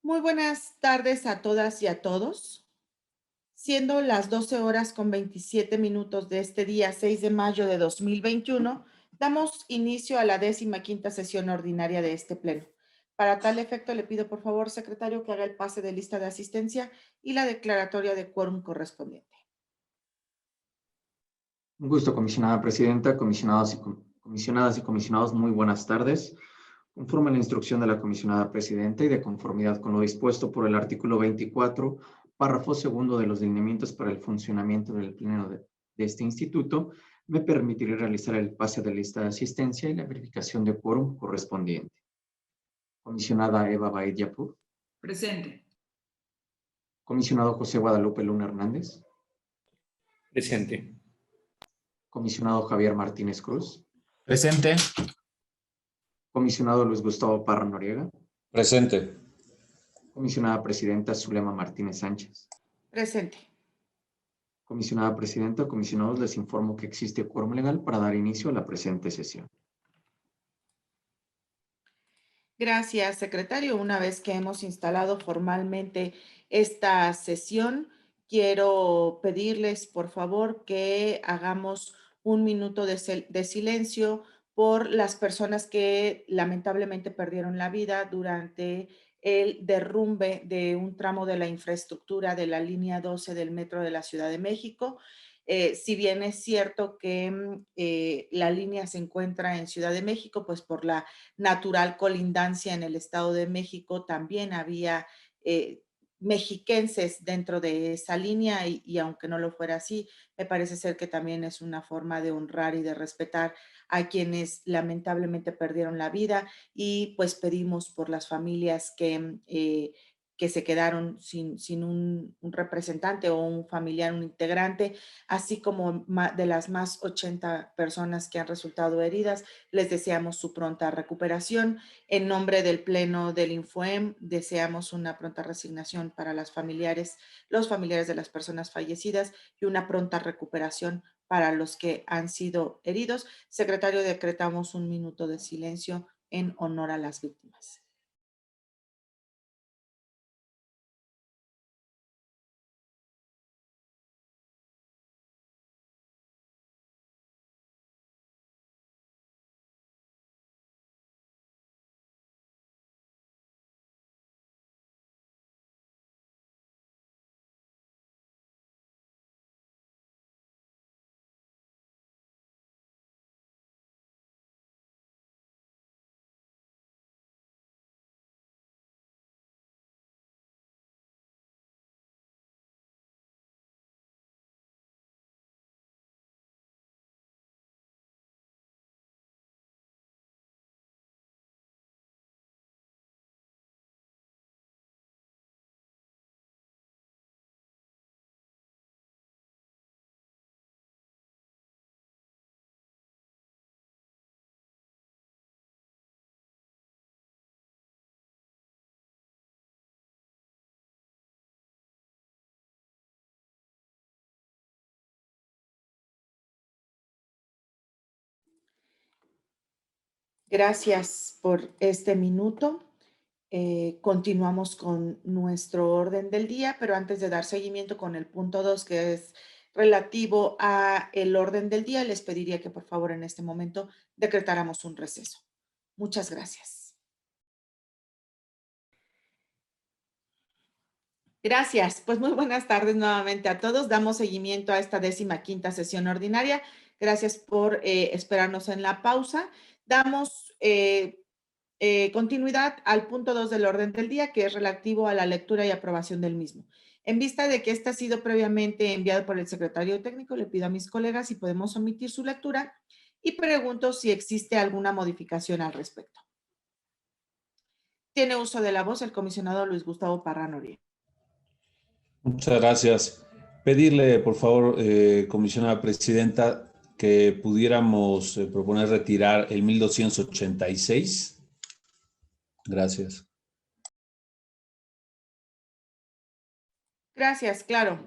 Muy buenas tardes a todas y a todos. Siendo las 12 horas con 27 minutos de este día 6 de mayo de 2021, damos inicio a la 15ª sesión ordinaria de este pleno. Para tal efecto, le pido por favor, secretario, que haga el pase de lista de asistencia y la declaratoria de quórum correspondiente. Un gusto, comisionada presidenta, comisionadas y comisionados, muy buenas tardes. Conforme a la instrucción de la comisionada presidenta y de conformidad con lo dispuesto por el artículo 24, párrafo segundo de los lineamientos para el funcionamiento del pleno de este instituto, me permitiré realizar el pase de lista de asistencia y la verificación de quórum correspondiente. Comisionada Eva Baed Yapur. Presente. Comisionado José Guadalupe Luna Hernández. Presente. Comisionado Javier Martínez Cruz. Presente. Comisionado Luis Gustavo Parra Noriega. Presente. Comisionada Presidenta Zulema Martínez Sánchez. Presente. Comisionada Presidenta, comisionados, les informo que existe quórum legal para dar inicio a la presente sesión. Gracias, secretario. Una vez que hemos instalado formalmente esta sesión, quiero pedirles, por favor, que hagamos un minuto de silencio por las personas que lamentablemente perdieron la vida durante el derrumbe de un tramo de la infraestructura de la línea 12 del metro de la Ciudad de México. Si bien es cierto que la línea se encuentra en Ciudad de México, pues por la natural colindancia en el Estado de México, también había mexiquenses dentro de esa línea y aunque no lo fuera así, me parece ser que también es una forma de honrar y de respetar a quienes lamentablemente perdieron la vida y pues pedimos por las familias que se quedaron sin un representante o un familiar, un integrante, así como de las más 80 personas que han resultado heridas. Les deseamos su pronta recuperación. En nombre del Pleno del Infoem, deseamos una pronta resignación para los familiares de las personas fallecidas y una pronta recuperación para los que han sido heridos. Secretario, decretamos un minuto de silencio en honor a las víctimas. Gracias por este minuto. Continuamos con nuestro orden del día, pero antes de dar seguimiento con el punto 2, que es relativo a el orden del día, les pediría que por favor en este momento decretáramos un receso. Muchas gracias. Gracias. Pues muy buenas tardes nuevamente a todos. Damos seguimiento a esta 15ª sesión ordinaria. Gracias por esperarnos en la pausa. Damos continuidad al punto 2 del orden del día, que es relativo a la lectura y aprobación del mismo. En vista de que este ha sido previamente enviado por el secretario técnico, le pido a mis colegas si podemos omitir su lectura y pregunto si existe alguna modificación al respecto. Tiene uso de la voz el comisionado Luis Gustavo Parra Noriega. Muchas gracias. Pedirle, por favor, comisionada presidenta, que pudiéramos proponer retirar el 1286. Gracias. Gracias, claro.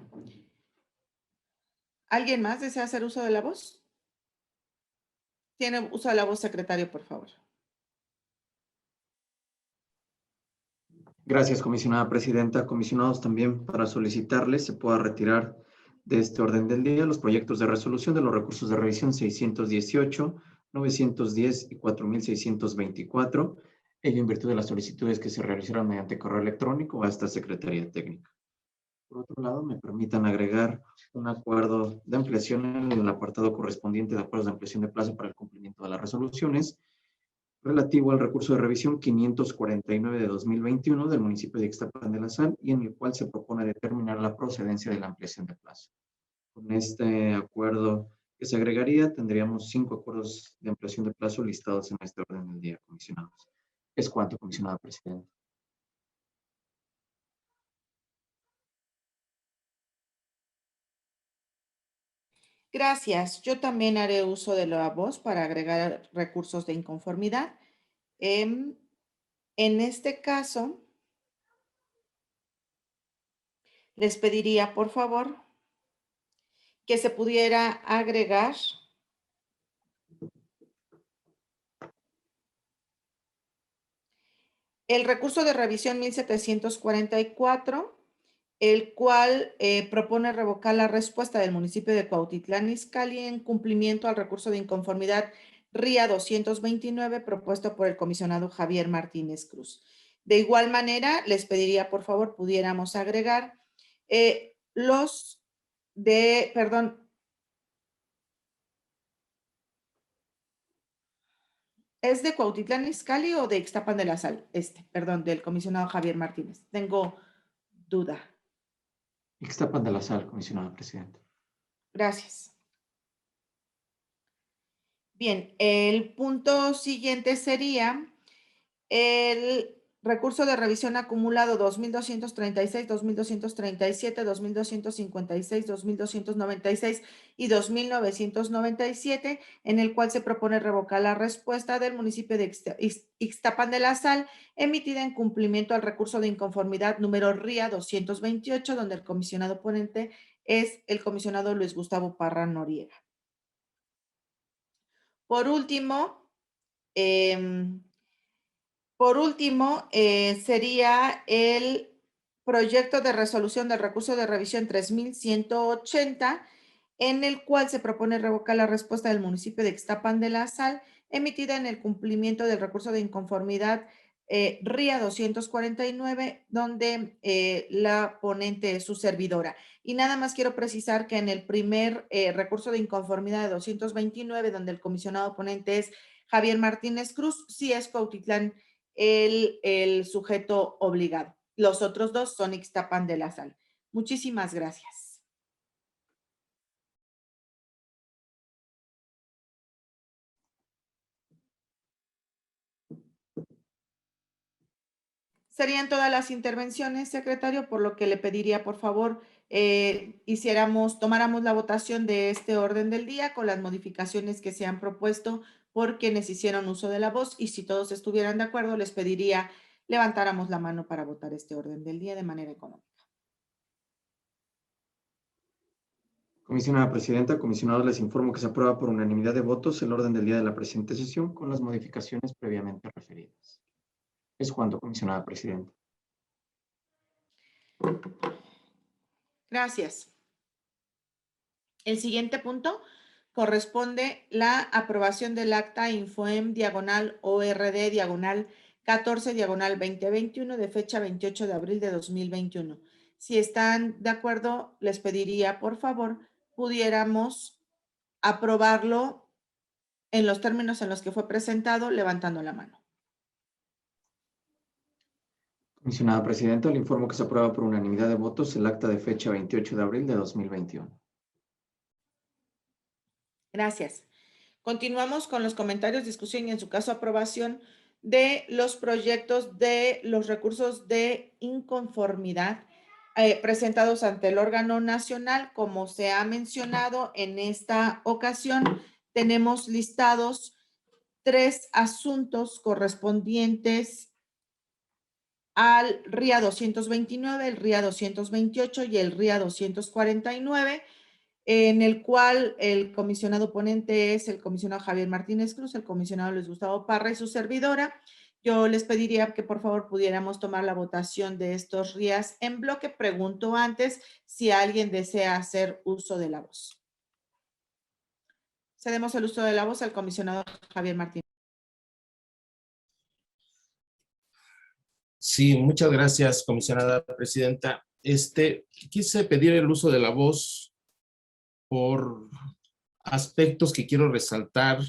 ¿Alguien más desea hacer uso de la voz? Tiene uso de la voz, secretario, por favor. Gracias, comisionada presidenta. Comisionados, también para solicitarles se pueda retirar de este orden del día los proyectos de resolución de los recursos de revisión 618, 910 y 4624, ello en virtud de las solicitudes que se realizaron mediante correo electrónico a esta Secretaría Técnica. Por otro lado, me permitan agregar un acuerdo de ampliación en el apartado correspondiente de acuerdos de ampliación de plazo para el cumplimiento de las resoluciones relativo al recurso de revisión 549 de 2021 del municipio de Ixtapan de la Sal y en el cual se propone determinar la procedencia de la ampliación de plazo. Con este acuerdo que se agregaría, tendríamos 5 acuerdos de ampliación de plazo listados en este orden del día, comisionados. Es cuanto, comisionada presidenta. Gracias. Yo también haré uso de la voz para agregar recursos de inconformidad. En este caso, les pediría, por favor, que se pudiera agregar el recurso de revisión 1744, el cual propone revocar la respuesta del municipio de Cuautitlán Izcalli en cumplimiento al recurso de inconformidad RIA 229 propuesto por el comisionado Javier Martínez Cruz. De igual manera, les pediría, por favor, pudiéramos agregar ¿es de Cuautitlán Izcalli o de Ixtapan de la Sal? Del comisionado Javier Martínez. Tengo duda. Ixtapan de la Sal, comisionada presidenta. Gracias. Bien, el punto siguiente sería el recurso de revisión acumulado 2236, 2237, 2256, 2296 y 2997, en el cual se propone revocar la respuesta del municipio de Ixtapan de la Sal, emitida en cumplimiento al recurso de inconformidad número RIA 228, donde el comisionado ponente es el comisionado Luis Gustavo Parra Noriega. Por último, sería el proyecto de resolución del recurso de revisión 3180, en el cual se propone revocar la respuesta del municipio de Ixtapan de la Sal, emitida en el cumplimiento del recurso de inconformidad RIA 249, donde la ponente es su servidora. Y nada más quiero precisar que en el primer recurso de inconformidad de 229, donde el comisionado ponente es Javier Martínez Cruz, sí es Cuautitlán el sujeto obligado. Los otros dos son Ixtapan de la Sal. Muchísimas gracias. Serían todas las intervenciones, secretario, por lo que le pediría, por favor, tomáramos la votación de este orden del día con las modificaciones que se han propuesto por quienes hicieron uso de la voz, y si todos estuvieran de acuerdo, les pediría levantáramos la mano para votar este orden del día de manera económica. Comisionada presidenta, comisionados, les informo que se aprueba por unanimidad de votos el orden del día de la presente sesión con las modificaciones previamente referidas. Es cuanto, comisionada presidenta. Gracias. El siguiente punto corresponde la aprobación del acta Infoem /ORD 14 2021 de fecha 28 de abril de 2021. Si están de acuerdo, les pediría, por favor, pudiéramos aprobarlo en los términos en los que fue presentado, levantando la mano. Comisionada presidenta, le informo que se aprueba por unanimidad de votos el acta de fecha 28 de abril de 2021. Gracias. Continuamos con los comentarios, discusión y en su caso aprobación de los proyectos de los recursos de inconformidad presentados ante el órgano nacional. Como se ha mencionado en esta ocasión, tenemos listados 3 asuntos correspondientes al RIA 229, el RIA 228 y el RIA 249, en el cual el comisionado ponente es el comisionado Javier Martínez Cruz, el comisionado Luis Gustavo Parra y su servidora, Yo les pediría que por favor pudiéramos tomar la votación de estos RIAs en bloque. Pregunto antes si alguien desea hacer uso de la voz. Cedemos el uso de la voz al comisionado Javier Martínez. Sí, muchas gracias, comisionada presidenta. Quise pedir el uso de la voz por aspectos que quiero resaltar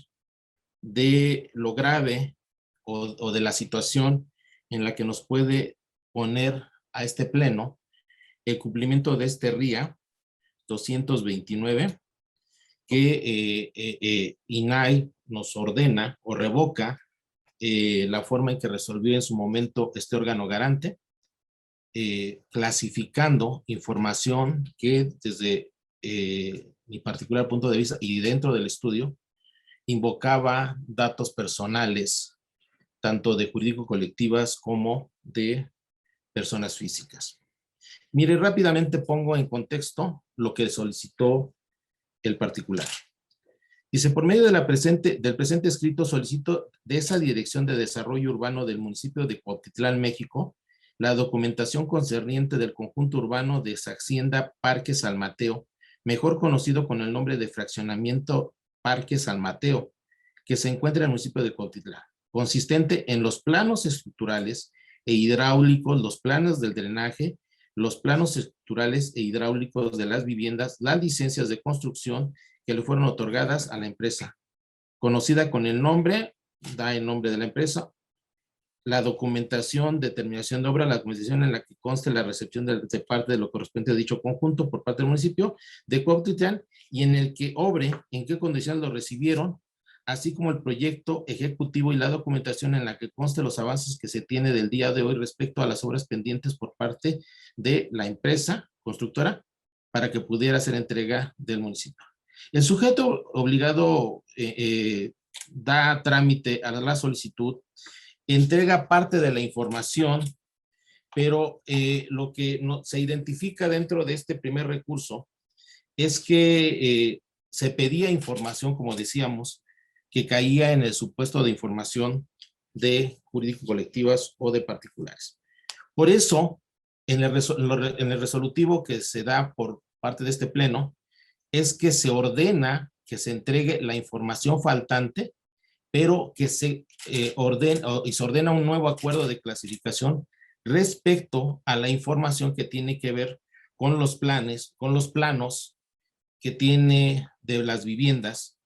de lo grave o de la situación en la que nos puede poner a este pleno el cumplimiento de este RIA 229 que INAI nos ordena o revoca la forma en que resolvió en su momento este órgano garante, clasificando información que desde mi particular punto de vista y dentro del estudio invocaba datos personales, tanto de jurídico colectivas como de personas físicas. Mire, rápidamente pongo en contexto lo que solicitó el particular. Dice, por medio del presente escrito solicito de esa Dirección de Desarrollo Urbano del municipio de Cuautitlán, México, la documentación concerniente del conjunto urbano de Hacienda Parque San Mateo, mejor conocido con el nombre de Fraccionamiento Parque San Mateo, que se encuentra en el municipio de Cuautitlán, consistente en los planos estructurales e hidráulicos, los planos del drenaje, los planos estructurales e hidráulicos de las viviendas, las licencias de construcción que le fueron otorgadas a la empresa, conocida con el nombre, da el nombre de la empresa, la documentación de terminación de obra, la documentación en la que conste la recepción de parte de lo correspondiente a dicho conjunto por parte del municipio de Cuautitlán y en el que obre, en qué condiciones lo recibieron, así como el proyecto ejecutivo y la documentación en la que conste los avances que se tiene del día de hoy respecto a las obras pendientes por parte de la empresa constructora para que pudiera hacer entrega del municipio. El sujeto obligado da trámite a la solicitud, entrega parte de la información, pero lo que se identifica dentro de este primer recurso es que se pedía información, como decíamos, que caía en el supuesto de información de jurídico colectivas o de particulares. Por eso, en el resolutivo que se da por parte de este pleno, es que se ordena que se entregue la información faltante, pero que se ordena un nuevo acuerdo de clasificación respecto a la información que tiene que ver con los planos que tiene de las viviendas.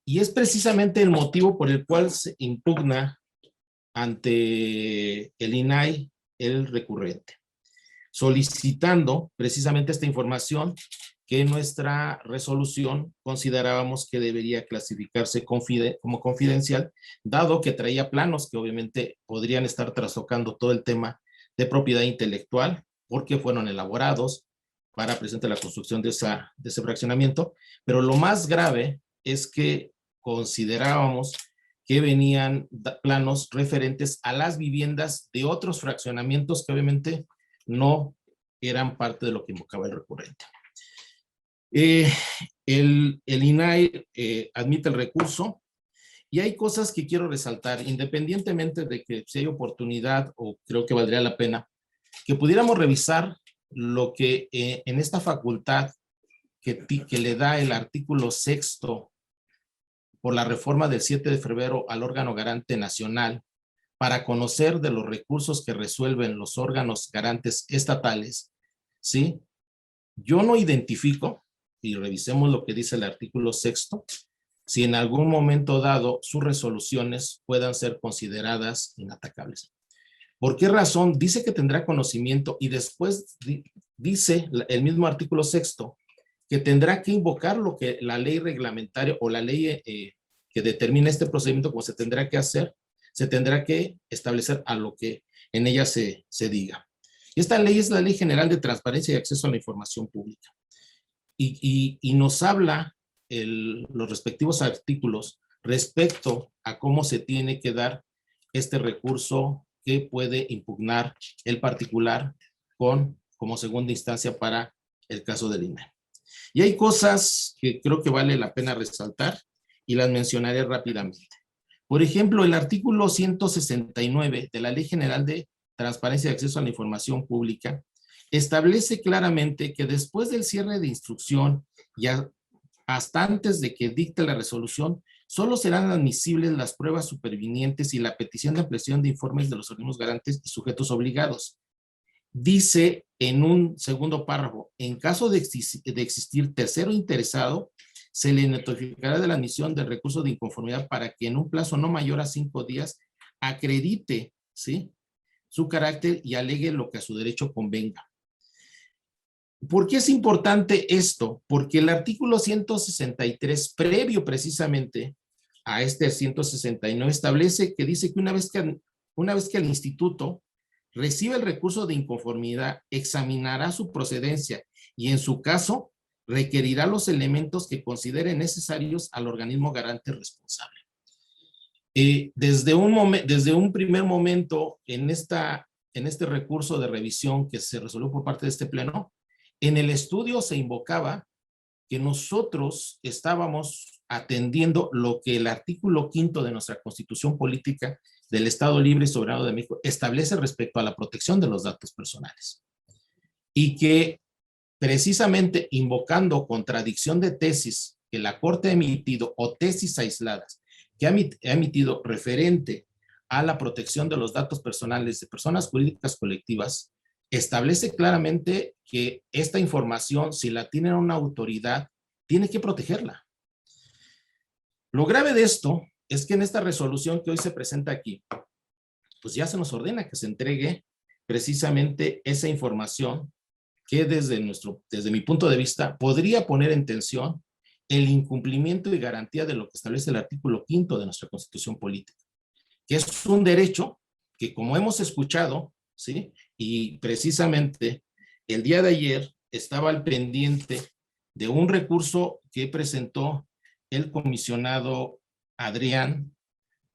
Y es precisamente el motivo por el cual se impugna ante el INAI el recurrente, solicitando precisamente esta información que en nuestra resolución considerábamos que debería clasificarse como confidencial, dado que traía planos que obviamente podrían estar trastocando todo el tema de propiedad intelectual, porque fueron elaborados para presentar la construcción de ese fraccionamiento, pero lo más grave es que considerábamos que venían planos referentes a las viviendas de otros fraccionamientos que obviamente no eran parte de lo que invocaba el recurrente. El INAI admite el recurso y hay cosas que quiero resaltar, independientemente de que si hay oportunidad o creo que valdría la pena, que pudiéramos revisar lo que en esta facultad que le da el artículo 6º por la reforma del 7 de febrero al órgano garante nacional para conocer de los recursos que resuelven los órganos garantes estatales, ¿sí? Yo no identifico, y revisemos lo que dice el artículo 6º, si en algún momento dado sus resoluciones puedan ser consideradas inatacables. ¿Por qué razón? Dice que tendrá conocimiento y después dice el mismo artículo 6º que tendrá que invocar lo que la ley reglamentaria o la ley que determina este procedimiento como se tendrá que hacer, se tendrá que establecer a lo que en ella se diga. Esta ley es la Ley General de Transparencia y Acceso a la Información Pública. Y nos habla los respectivos artículos respecto a cómo se tiene que dar este recurso que puede impugnar el particular como segunda instancia para el caso del INAI. Y hay cosas que creo que vale la pena resaltar y las mencionaré rápidamente. Por ejemplo, el artículo 169 de la Ley General de Transparencia y Acceso a la Información Pública establece claramente que después del cierre de instrucción y hasta antes de que dicte la resolución, solo serán admisibles las pruebas supervinientes y la petición de ampliación de informes de los organismos garantes y sujetos obligados. Dice en un segundo párrafo, en caso de existir tercero interesado, se le notificará de la admisión del recurso de inconformidad para que en un plazo no mayor a 5 días acredite, ¿sí?, su carácter y alegue lo que a su derecho convenga. ¿Por qué es importante esto? Porque el artículo 163, previo precisamente a este 169, establece que dice que una vez que el instituto recibe el recurso de inconformidad, examinará su procedencia y en su caso requerirá los elementos que considere necesarios al organismo garante responsable. Desde un primer momento en este recurso de revisión que se resolvió por parte de este pleno, en el estudio se invocaba que nosotros estábamos atendiendo lo que el artículo 5 de nuestra Constitución Política del Estado Libre y Soberano de México establece respecto a la protección de los datos personales. Y que precisamente invocando contradicción de tesis que la Corte ha emitido o tesis aisladas que ha emitido referente a la protección de los datos personales de personas jurídicas colectivas, establece claramente que esta información, si la tiene una autoridad, tiene que protegerla. Lo grave de esto es que en esta resolución que hoy se presenta aquí, pues ya se nos ordena que se entregue precisamente esa información que desde mi punto de vista podría poner en tensión el incumplimiento y garantía de lo que establece el artículo 5 de nuestra Constitución Política, que es un derecho que, como hemos escuchado, ¿sí?, y precisamente el día de ayer estaba al pendiente de un recurso que presentó el comisionado Adrián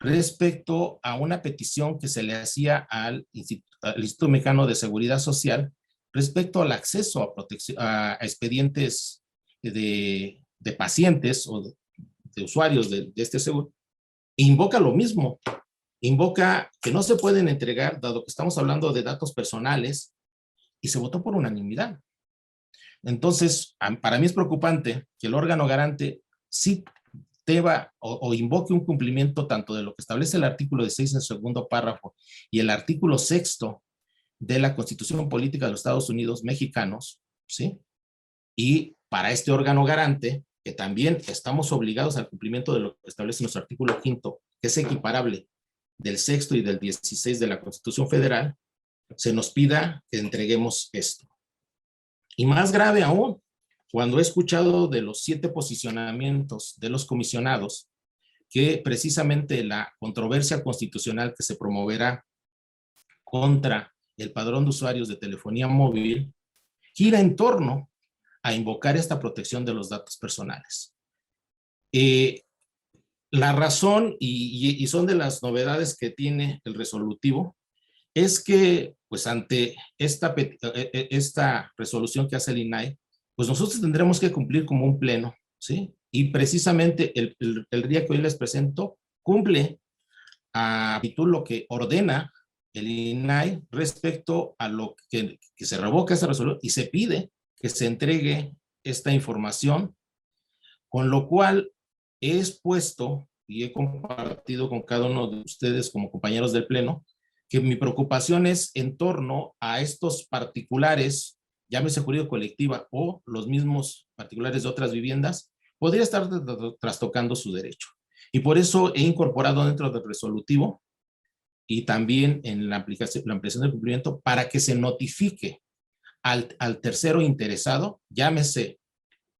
respecto a una petición que se le hacía al Instituto Mexicano de Seguridad Social respecto al acceso a expedientes de pacientes o de usuarios de este seguro. Invoca lo mismo, invoca que no se pueden entregar, dado que estamos hablando de datos personales, y se votó por unanimidad. Entonces, para mí es preocupante que el órgano garante sí deba o invoque un cumplimiento tanto de lo que establece el artículo 16 en el segundo párrafo y el artículo 6 de la Constitución Política de los Estados Unidos Mexicanos, ¿sí? Y para este órgano garante, que también estamos obligados al cumplimiento de lo que establece nuestro artículo 5, que es equiparable del 6 y del 16 de la Constitución Federal, se nos pida que entreguemos esto. Y más grave aún, cuando he escuchado de los 7 posicionamientos de los comisionados, que precisamente la controversia constitucional que se promoverá contra el padrón de usuarios de telefonía móvil gira en torno a invocar esta protección de los datos personales. La razón, y son de las novedades que tiene el resolutivo, es que, pues ante esta resolución que hace el INAI, pues nosotros tendremos que cumplir como un pleno, ¿sí? Y precisamente el día que hoy les presento cumple a lo que ordena el INAI respecto a lo que se revoca esa resolución y se pide que se entregue esta información, con lo cual he expuesto y he compartido con cada uno de ustedes como compañeros del Pleno que mi preocupación es en torno a estos particulares, llámese jurídico colectiva o los mismos particulares de otras viviendas, podría estar trastocando su derecho. Y por eso he incorporado dentro del resolutivo y también en la ampliación del cumplimiento para que se notifique al tercero interesado, llámese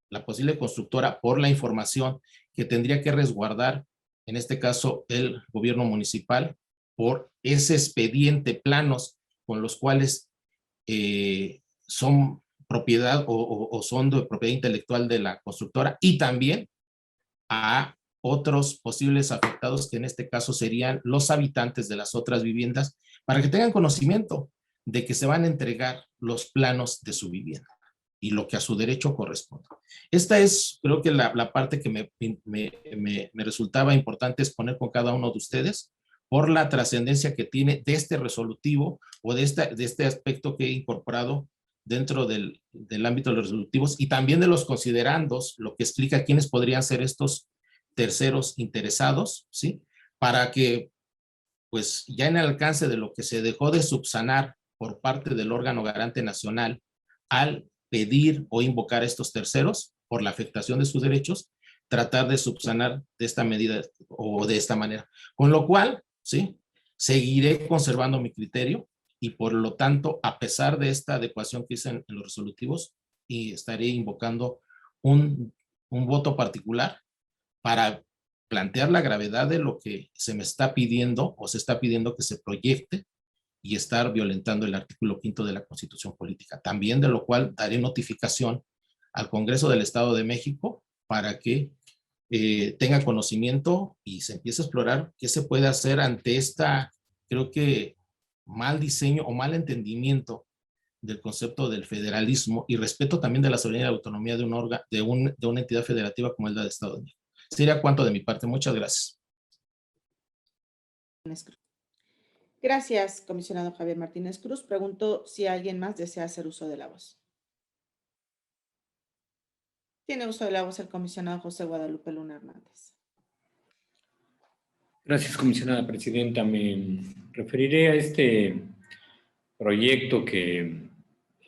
la posible constructora, por la información que tendría que resguardar, en este caso el gobierno municipal, por ese expediente, planos con los cuales son propiedad o son de propiedad intelectual de la constructora, y también a otros posibles afectados, que en este caso serían los habitantes de las otras viviendas, para que tengan conocimiento de que se van a entregar los planos de su vivienda. y lo que a su derecho corresponde. Esta es, creo que la parte que me resultaba importante exponer con cada uno de ustedes por la trascendencia que tiene de este resolutivo o de este aspecto que he incorporado dentro del ámbito de los resolutivos y también de los considerandos, lo que explica quiénes podrían ser estos terceros interesados, ¿sí? Para que, pues, ya en el alcance de lo que se dejó de subsanar por parte del órgano garante nacional al pedir o invocar a estos terceros por la afectación de sus derechos, tratar de subsanar de esta medida o de esta manera. Con lo cual, ¿sí? Seguiré conservando mi criterio y por lo tanto, a pesar de esta adecuación que hice en los resolutivos, y estaré invocando un voto particular para plantear la gravedad de lo que se me está pidiendo o se está pidiendo que se proyecte y estar violentando el artículo 5 de la Constitución Política. También de lo cual daré notificación al Congreso del Estado de México para que tenga conocimiento y se empiece a explorar qué se puede hacer ante esta, creo que, mal diseño o mal entendimiento del concepto del federalismo y respeto también de la soberanía y la autonomía de una entidad federativa como es la de Estado de México. Sería cuanto de mi parte. Muchas gracias. Gracias, comisionado Javier Martínez Cruz. Pregunto si alguien más desea hacer uso de la voz. Tiene uso de la voz el comisionado José Guadalupe Luna Hernández. Gracias, comisionada presidenta. Me referiré a este proyecto que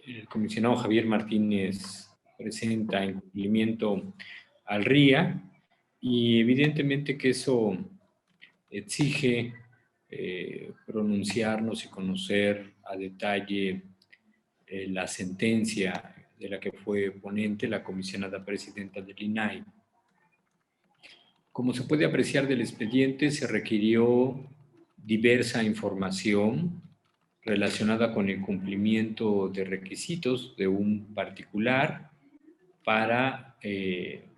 el comisionado Javier Martínez presenta en cumplimiento al RIA y evidentemente que eso exige pronunciarnos y conocer a detalle la sentencia de la que fue ponente la comisionada presidenta del INAI. Como se puede apreciar del expediente, se requirió diversa información relacionada con el cumplimiento de requisitos de un particular para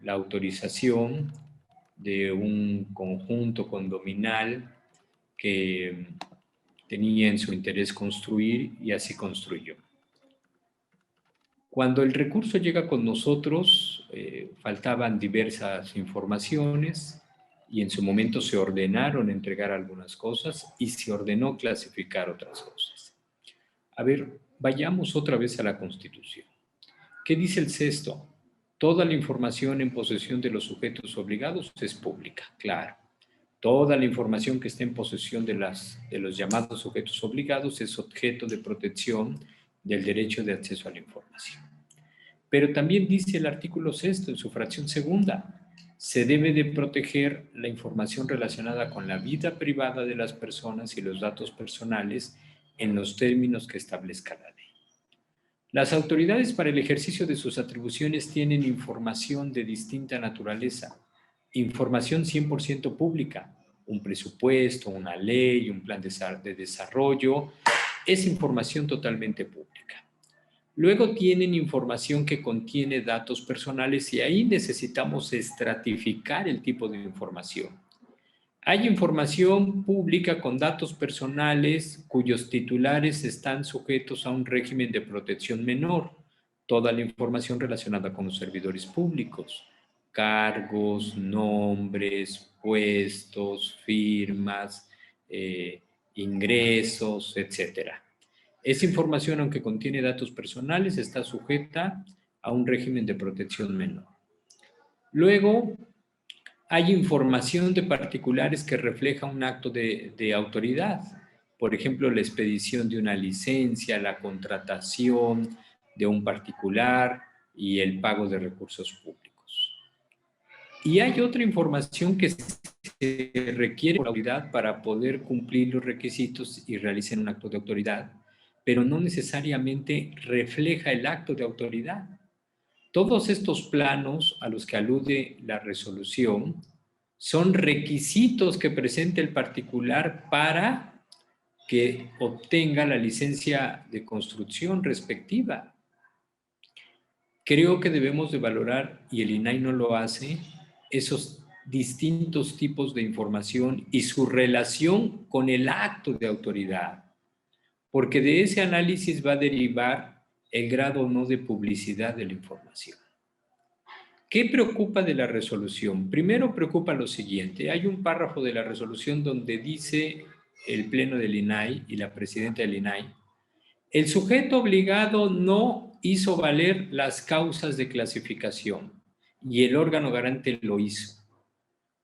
la autorización de un conjunto condominal que tenía en su interés construir y así construyó. Cuando el recurso llega con nosotros, faltaban diversas informaciones y en su momento se ordenaron entregar algunas cosas y se ordenó clasificar otras cosas. A ver, vayamos otra vez a la Constitución. ¿Qué dice el sexto? Toda la información en posesión de los sujetos obligados es pública, claro. Toda la información que esté en posesión de los llamados sujetos obligados es objeto de protección del derecho de acceso a la información. Pero también dice el artículo 6 en su fracción segunda, se debe de proteger la información relacionada con la vida privada de las personas y los datos personales en los términos que establezca la ley. Las autoridades para el ejercicio de sus atribuciones tienen información de distinta naturaleza, información 100% pública, un presupuesto, una ley, un plan de desarrollo, es información totalmente pública. Luego tienen información que contiene datos personales y ahí necesitamos estratificar el tipo de información. Hay información pública con datos personales cuyos titulares están sujetos a un régimen de protección menor. Toda la información relacionada con los servidores públicos, cargos, nombres, puestos, firmas, ingresos, etcétera. Esa información, aunque contiene datos personales, está sujeta a un régimen de protección menor. Luego, hay información de particulares que refleja un acto de autoridad. Por ejemplo, la expedición de una licencia, la contratación de un particular y el pago de recursos públicos. Y hay otra información que se requiere por la autoridad para poder cumplir los requisitos y realizar un acto de autoridad, pero no necesariamente refleja el acto de autoridad. Todos estos planos a los que alude la resolución son requisitos que presenta el particular para que obtenga la licencia de construcción respectiva. Creo que debemos de valorar, y el INAI no lo hace, esos distintos tipos de información y su relación con el acto de autoridad, porque de ese análisis va a derivar el grado o no de publicidad de la información. ¿Qué preocupa de la resolución? Primero preocupa lo siguiente. Hay un párrafo de la resolución donde dice el Pleno del INAI y la Presidenta del INAI: el sujeto obligado no hizo valer las causas de clasificación y el órgano garante lo hizo.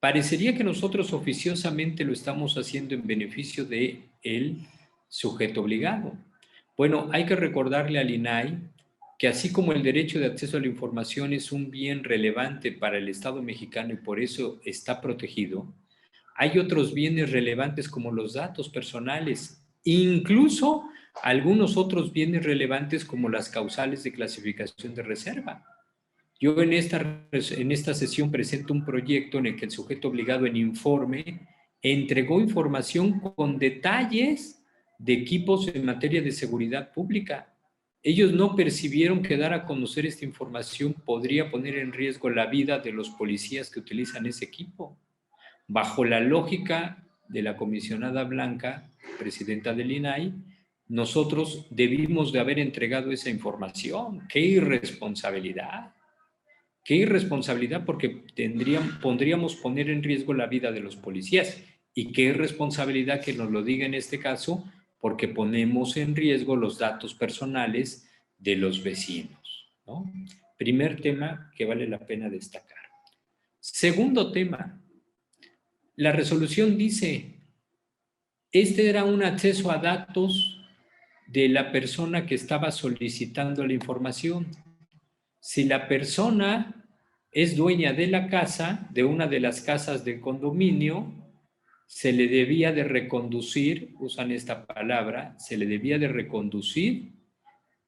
Parecería que nosotros oficiosamente lo estamos haciendo en beneficio de el sujeto obligado. Bueno, hay que recordarle al INAI que así como el derecho de acceso a la información es un bien relevante para el Estado mexicano y por eso está protegido, hay otros bienes relevantes como los datos personales, incluso algunos otros bienes relevantes como las causales de clasificación de reserva. Yo en esta sesión presento un proyecto en el que el sujeto obligado en informe entregó información con detalles de equipos en materia de seguridad pública. Ellos no percibieron que dar a conocer esta información podría poner en riesgo la vida de los policías que utilizan ese equipo. Bajo la lógica de la comisionada Blanca, presidenta del INAI, nosotros debimos de haber entregado esa información. ¡Qué irresponsabilidad! ¡Qué irresponsabilidad! Porque podríamos poner en riesgo la vida de los policías. Y qué irresponsabilidad que nos lo diga en este caso, porque ponemos en riesgo los datos personales de los vecinos, ¿no? Primer tema que vale la pena destacar. Segundo tema, la resolución dice, este era un acceso a datos de la persona que estaba solicitando la información. Si la persona es dueña de la casa, de una de las casas del condominio, se le debía de reconducir, usan esta palabra, se le debía de reconducir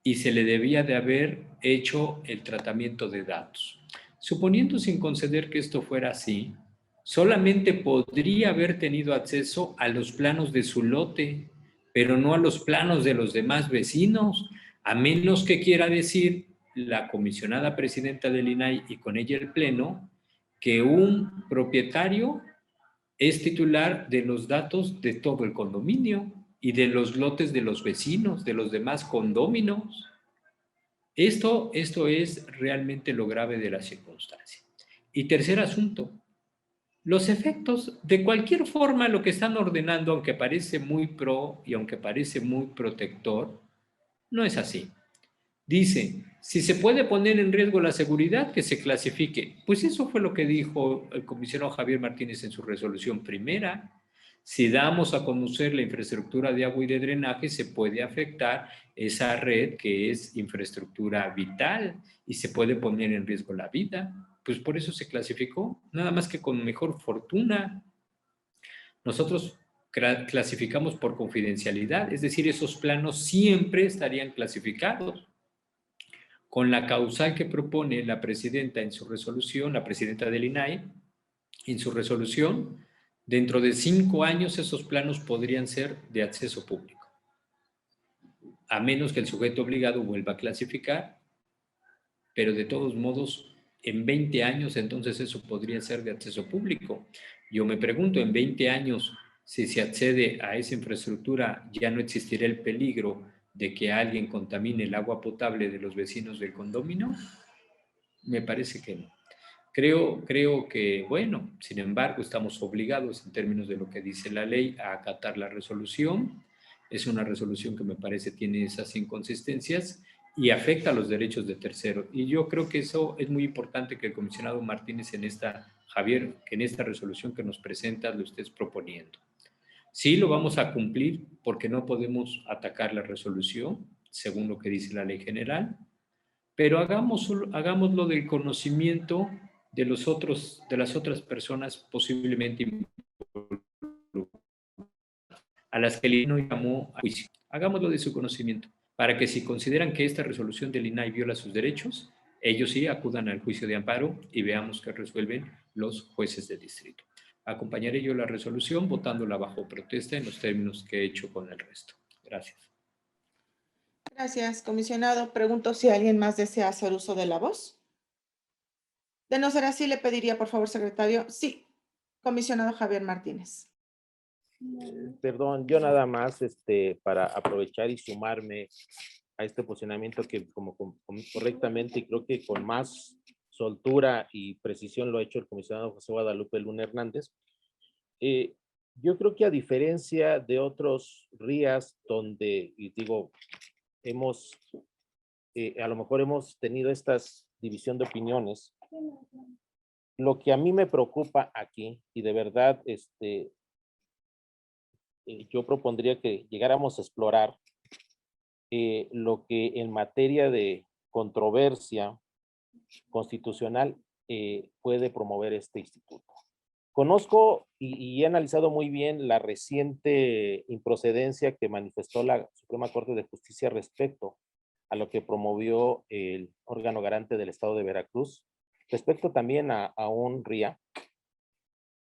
y se le debía de haber hecho el tratamiento de datos. Suponiendo sin conceder que esto fuera así, solamente podría haber tenido acceso a los planos de su lote, pero no a los planos de los demás vecinos, a menos que quiera decir la comisionada presidenta del INAI y con ella el Pleno, que un propietario es titular de los datos de todo el condominio y de los lotes de los vecinos, de los demás condóminos. Esto es realmente lo grave de la circunstancia. Y tercer asunto, los efectos, de cualquier forma, lo que están ordenando, aunque parece muy pro y aunque parece muy protector, no es así. Dice, si se puede poner en riesgo la seguridad, que se clasifique. Pues eso fue lo que dijo el comisionado Javier Martínez en su resolución primera. Si damos a conocer la infraestructura de agua y de drenaje, se puede afectar esa red que es infraestructura vital y se puede poner en riesgo la vida. Pues por eso se clasificó, nada más que con mejor fortuna. Nosotros clasificamos por confidencialidad, es decir, esos planos siempre estarían clasificados. Con la causal que propone la presidenta en su resolución, la presidenta del INAI, en su resolución, dentro de 5 años esos planos podrían ser de acceso público, a menos que el sujeto obligado vuelva a clasificar, pero de todos modos, en 20 años entonces eso podría ser de acceso público. Yo me pregunto, en 20 años, si se accede a esa infraestructura, ¿ya no existirá el peligro de que alguien contamine el agua potable de los vecinos del condominio? Me parece que no. Creo que, bueno, sin embargo, estamos obligados en términos de lo que dice la ley a acatar la resolución. Es una resolución que me parece tiene esas inconsistencias y afecta a los derechos de terceros. Y yo creo que eso es muy importante que el comisionado Martínez Javier, que en esta resolución que nos presenta lo estés proponiendo. Sí, lo vamos a cumplir porque no podemos atacar la resolución, según lo que dice la ley general, pero hagámoslo del conocimiento de las otras personas posiblemente a las que el INAI llamó a juicio. Hagámoslo de su conocimiento, para que si consideran que esta resolución del INAI viola sus derechos, ellos sí acudan al juicio de amparo y veamos qué resuelven los jueces de distrito. Acompañaré yo la resolución votándola bajo protesta en los términos que he hecho con el resto. Gracias. Gracias, comisionado. Pregunto si alguien más desea hacer uso de la voz. De no ser así, le pediría, por favor, secretario. Sí, comisionado Javier Martínez. Perdón, yo nada más para aprovechar y sumarme a este posicionamiento que como correctamente y creo que con más soltura y precisión lo ha hecho el comisionado José Guadalupe Luna Hernández. Yo creo que a diferencia de otros RIAs donde, y digo, a lo mejor hemos tenido esta división de opiniones, lo que a mí me preocupa aquí, y de verdad, yo propondría que llegáramos a explorar lo que en materia de controversia constitucional puede promover este instituto. Conozco y he analizado muy bien la reciente improcedencia que manifestó la Suprema Corte de Justicia respecto a lo que promovió el órgano garante del Estado de Veracruz, respecto también a un RIA,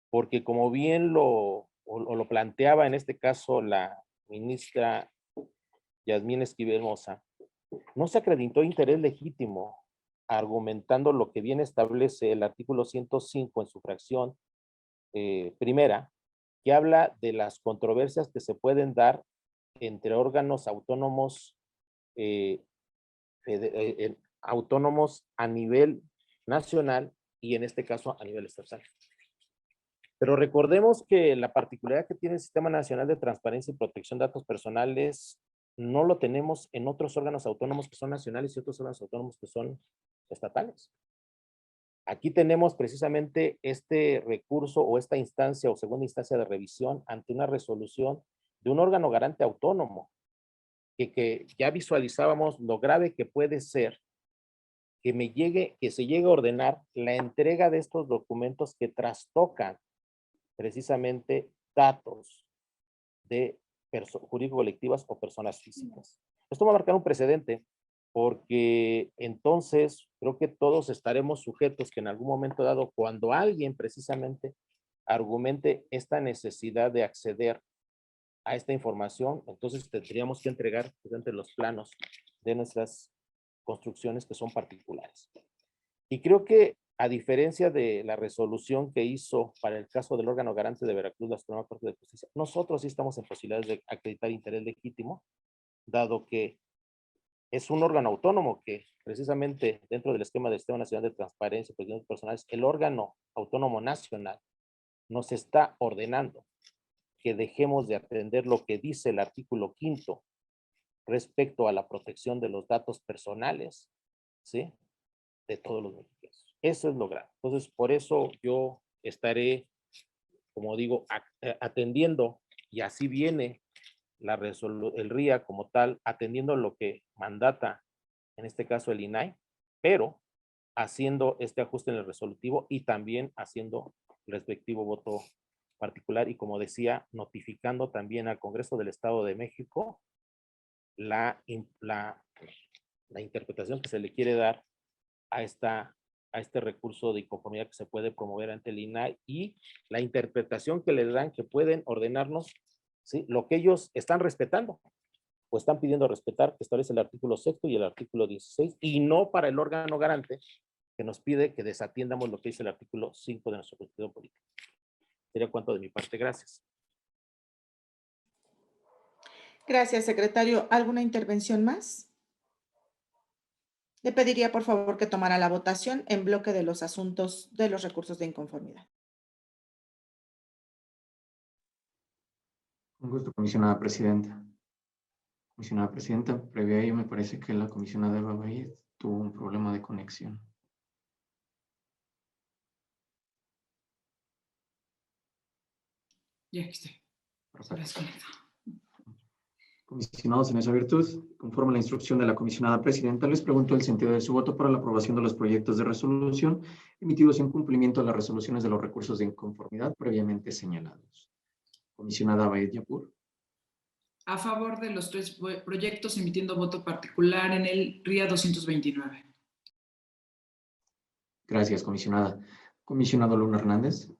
porque como bien lo planteaba en este caso la ministra Yasmín Esquivel Moza, no se acreditó interés legítimo, argumentando lo que bien establece el artículo 105 en su fracción primera, que habla de las controversias que se pueden dar entre órganos autónomos autónomos a nivel nacional y en este caso a nivel estatal. Pero recordemos que la particularidad que tiene el Sistema Nacional de Transparencia y Protección de Datos Personales no lo tenemos en otros órganos autónomos que son nacionales y otros órganos autónomos que son estatales. Aquí tenemos precisamente este recurso o esta instancia o segunda instancia de revisión ante una resolución de un órgano garante autónomo que ya visualizábamos lo grave que puede ser que se llegue a ordenar la entrega de estos documentos que trastocan precisamente datos de jurídicos colectivas o personas físicas. Esto va a marcar un precedente porque entonces creo que todos estaremos sujetos que en algún momento dado, cuando alguien precisamente argumente esta necesidad de acceder a esta información, entonces tendríamos que entregar entre los planos de nuestras construcciones que son particulares. Y creo que a diferencia de la resolución que hizo para el caso del órgano garante de Veracruz, la Suprema Corte de Justicia, nosotros sí estamos en posibilidades de acreditar interés legítimo, dado que es un órgano autónomo que precisamente dentro del esquema del Sistema Nacional de Transparencia y Protección Personales, el órgano autónomo nacional nos está ordenando que dejemos de atender lo que dice el artículo 5 respecto a la protección de los datos personales, ¿sí? De todos los mexicanos. Eso es lo grave. Entonces, por eso yo estaré, como digo, atendiendo, y así viene el RIA como tal, atendiendo lo que mandata, en este caso el INAI, pero haciendo este ajuste en el resolutivo y también haciendo el respectivo voto particular y, como decía, notificando también al Congreso del Estado de México la interpretación que se le quiere dar a este recurso de inconformidad que se puede promover ante el INAI y la interpretación que le dan, que pueden ordenarnos, ¿sí?, lo que ellos están respetando o están pidiendo respetar, que establece el artículo 6 y el artículo 16, y no para el órgano garante que nos pide que desatiendamos lo que dice el artículo 5 de nuestro Constitución Política. Sería cuanto de mi parte. Gracias. Gracias, secretario. ¿Alguna intervención más? Le pediría, por favor, que tomara la votación en bloque de los asuntos de los recursos de inconformidad. Con gusto, comisionada presidenta. Comisionada presidenta, previo a ello me parece que la comisionada Eva Valle tuvo un problema de conexión. Ya aquí estoy. Perfecto. Comisionados, en esa virtud, conforme a la instrucción de la comisionada presidenta, les pregunto el sentido de su voto para la aprobación de los proyectos de resolución emitidos en cumplimiento de las resoluciones de los recursos de inconformidad previamente señalados. Comisionada Baed Yapur. A favor de los 3 proyectos, emitiendo voto particular en el RIA 229. Gracias, comisionada. Comisionado Luna Hernández.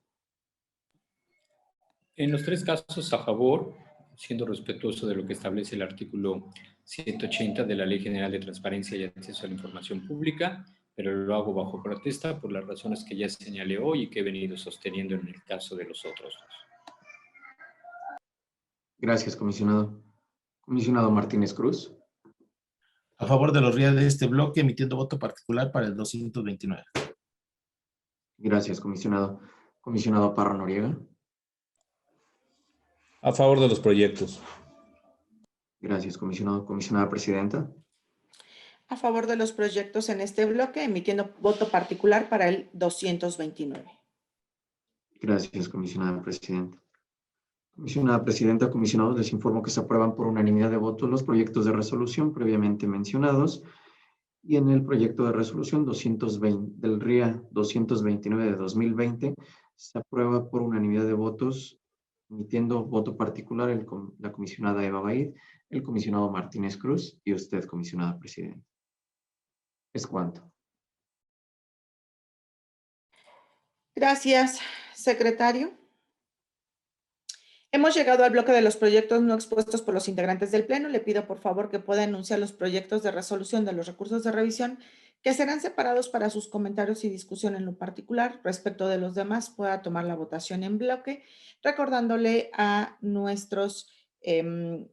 En los 3 casos a favor, siendo respetuoso de lo que establece el artículo 180 de la Ley General de Transparencia y Acceso a la Información Pública, pero lo hago bajo protesta por las razones que ya señalé hoy y que he venido sosteniendo en el caso de los otros 2. Gracias, comisionado. Comisionado Martínez Cruz. A favor de los RIA de este bloque, emitiendo voto particular para el 229. Gracias, comisionado. Comisionado Parra Noriega. A favor de los proyectos. Gracias, comisionado. Comisionada presidenta. A favor de los proyectos en este bloque, emitiendo voto particular para el 229. Gracias, comisionada presidenta. Comisionada presidenta, comisionados, les informo que se aprueban por unanimidad de votos los proyectos de resolución previamente mencionados y en el proyecto de resolución 220 del RIA 229 de 2020 se aprueba por unanimidad de votos, emitiendo voto particular la comisionada Eva Baid, el comisionado Martínez Cruz y usted, comisionada presidenta. Es cuanto. Gracias, secretario. Hemos llegado al bloque de los proyectos no expuestos por los integrantes del Pleno. Le pido, por favor, que pueda enunciar los proyectos de resolución de los recursos de revisión que serán separados para sus comentarios y discusión en lo particular. Respecto de los demás, pueda tomar la votación en bloque, recordándole a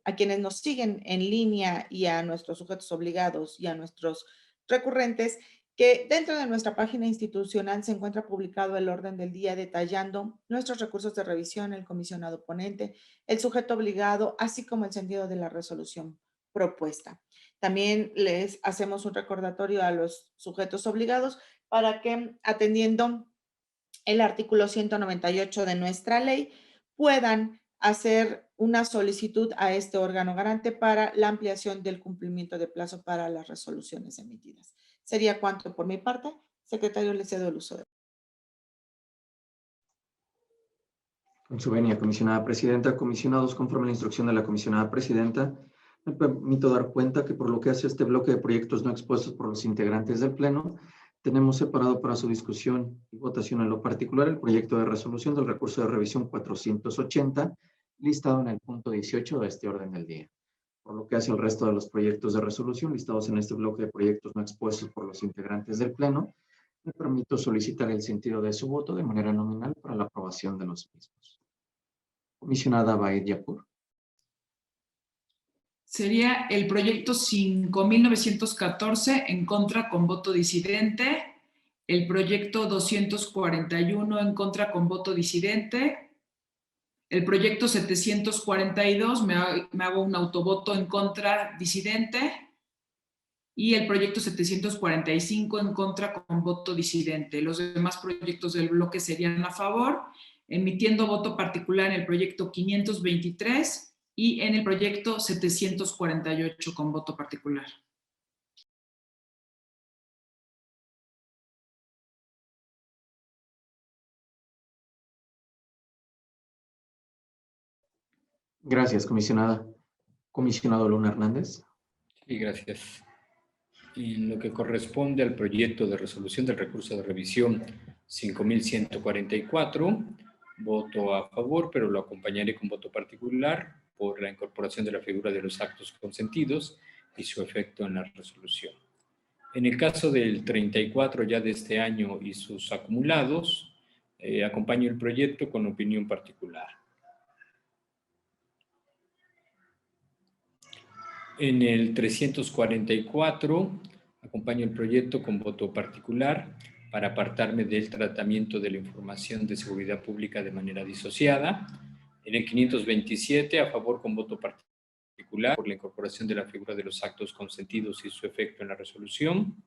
a quienes nos siguen en línea y a nuestros sujetos obligados y a nuestros recurrentes, que dentro de nuestra página institucional se encuentra publicado el orden del día detallando nuestros recursos de revisión, el comisionado ponente, el sujeto obligado, así como el sentido de la resolución propuesta. También les hacemos un recordatorio a los sujetos obligados para que, atendiendo el artículo 198 de nuestra ley, puedan hacer una solicitud a este órgano garante para la ampliación del cumplimiento de plazo para las resoluciones emitidas. Sería cuanto por mi parte. Secretario, le cedo el uso de. Con su venia, comisionada presidenta, comisionados, conforme a la instrucción de la comisionada presidenta, me permito dar cuenta que por lo que hace este bloque de proyectos no expuestos por los integrantes del Pleno, tenemos separado para su discusión y votación en lo particular el proyecto de resolución del recurso de revisión 480, listado en el punto 18 de este orden del día. Por lo que hace el resto de los proyectos de resolución listados en este bloque de proyectos no expuestos por los integrantes del Pleno, me permito solicitar el sentido de su voto de manera nominal para la aprobación de los mismos. Comisionada Baid Yapur. Sería el proyecto 5.914 en contra con voto disidente, el proyecto 241 en contra con voto disidente, el proyecto 742 me hago un autovoto en contra disidente y el proyecto 745 en contra con voto disidente. Los demás proyectos del bloque serían a favor, emitiendo voto particular en el proyecto 523 y en el proyecto 748 con voto particular. Gracias, comisionada. Comisionado Luna Hernández. Sí, gracias. En lo que corresponde al proyecto de resolución del recurso de revisión 5144, voto a favor, pero lo acompañaré con voto particular por la incorporación de la figura de los actos consentidos y su efecto en la resolución. En el caso del 34 ya de este año y sus acumulados, acompaño el proyecto con opinión particular. En el 344, acompaño el proyecto con voto particular para apartarme del tratamiento de la información de seguridad pública de manera disociada. En el 527, a favor con voto particular por la incorporación de la figura de los actos consentidos y su efecto en la resolución.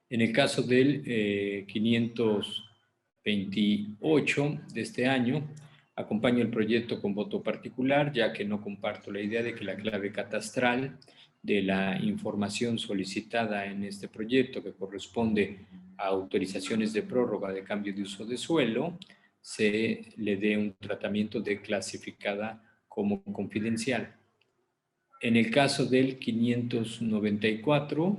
En el caso del 528 de este año, acompaño el proyecto con voto particular, ya que no comparto la idea de que la clave catastral de la información solicitada en este proyecto, que corresponde a autorizaciones de prórroga de cambio de uso de suelo, se le dé un tratamiento de clasificada como confidencial. En el caso del 594,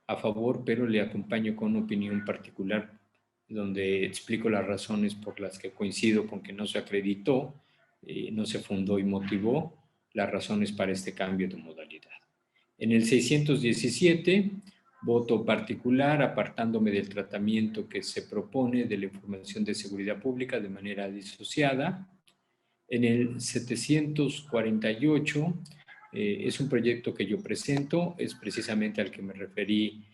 a favor, pero le acompaño con opinión particular, donde explico las razones por las que coincido con que no se acreditó, no se fundó y motivó las razones para este cambio de modalidad. En el 617, voto particular, apartándome del tratamiento que se propone de la información de seguridad pública de manera disociada. En el 748, Es un proyecto que yo presento, es precisamente al que me referí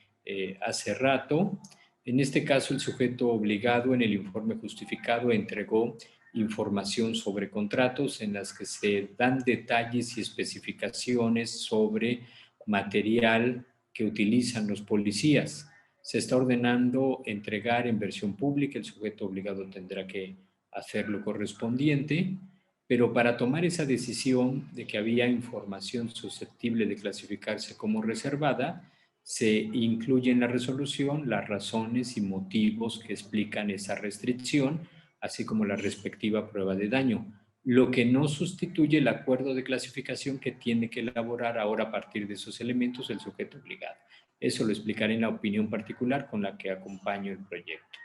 hace rato. En este caso, el sujeto obligado en el informe justificado entregó información sobre contratos en las que se dan detalles y especificaciones sobre material que utilizan los policías. Se está ordenando entregar en versión pública, el sujeto obligado tendrá que hacer lo correspondiente, pero para tomar esa decisión de que había información susceptible de clasificarse como reservada, se incluye en la resolución las razones y motivos que explican esa restricción, así como la respectiva prueba de daño, lo que no sustituye el acuerdo de clasificación que tiene que elaborar ahora a partir de esos elementos el sujeto obligado. Eso lo explicaré en la opinión particular con la que acompaño el proyecto.